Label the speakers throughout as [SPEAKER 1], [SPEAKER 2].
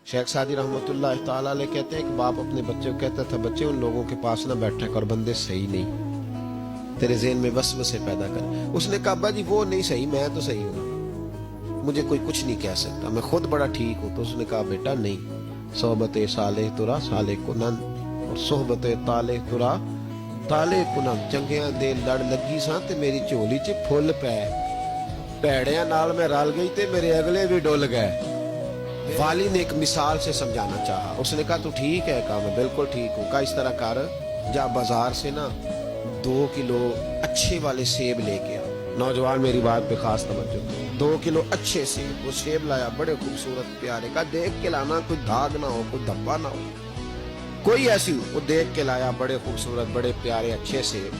[SPEAKER 1] शेख सादी रहमतुल्लाह ताला अलैह कहते हैं कि बाप अपने बच्चे को कहता था, बच्चे उन लोगों के पास ना बैठा कर, बंदे सही नहीं, तेरे ज़हन में वसवसे पैदा कर। उसने कहा अब्बा जी वो नहीं सही, मैं तो सही हूँ, मुझे कोई कुछ नहीं कह सकता, मैं खुद बड़ा ठीक हूँ। तो उसने कहा बेटा नहीं, सोहबत साले तुरा साले कुनन और सोहबत ताले तुरा ताले कुनन, चंगियां दे लड़ लगी सा ते मेरी झोली च फुल पै, भैड़ियां नाल मैं रल गई ते मेरे अगले भी डुल गए। वाली ने एक मिसाल से समझाना चाहा। उसने कहा तू ठीक है? कहा मैं बिल्कुल ठीक हूँ। कहा इस तरह कर, जा बाजार से ना 2 किलो अच्छे वाले सेब लेके आ। नौजवान मेरी बात पे खास तवज्जो, 2 किलो अच्छे सेब। वो सेब लाया बड़े खूबसूरत प्यारे, कहा देख के लाना, कोई दाग ना हो, कोई धब्बा ना हो, कोई ऐसी। वो देख के लाया बड़े खूबसूरत बड़े प्यारे अच्छे सेब।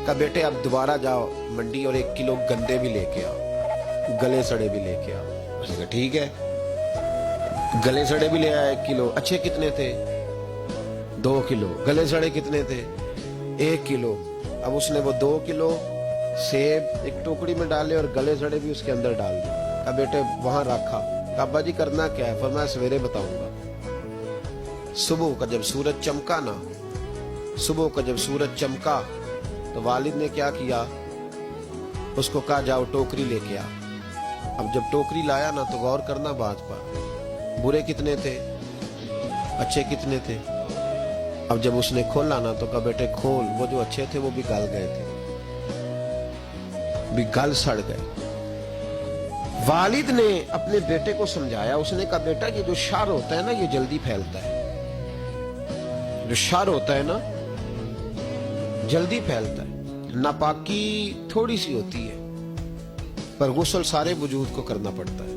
[SPEAKER 1] कहा बेटे अब दोबारा जाओ मंडी और 1 किलो गंदे भी लेके आओ, गले सड़े भी लेके आओ। उसने कहा ठीक है। गले सड़े भी ले आया 1 किलो। अच्छे कितने थे? 2 किलो। गले सड़े कितने थे? 1 किलो। अब उसने वो 2 किलो सेब एक टोकरी में डाले और गले सड़े भी उसके अंदर डाल दिए। कहा बेटे वहां रखा। कहा अब्बा जी करना क्या है? फरमाया सवेरे बताऊंगा। सुबह का जब सूरज चमका ना, सुबह का जब सूरज चमका तो वालिद ने क्या किया, उसको कहा जाओ टोकरी लेके आ। अब जब टोकरी लाया ना तो गौर करना बात पर, बुरे कितने थे, अच्छे कितने थे। अब जब उसने खोला ना तो कहा बेटे खोल, वो जो अच्छे थे वो भी गल गए थे, भी गल सड़ गए। वालिद ने अपने बेटे को समझाया। उसने कहा बेटा ये जो शर होता है ना ये जल्दी फैलता है, जो शर होता है ना जल्दी फैलता है। नापाकी थोड़ी सी होती है पर गुस्ल सारे वजूद को करना पड़ता है।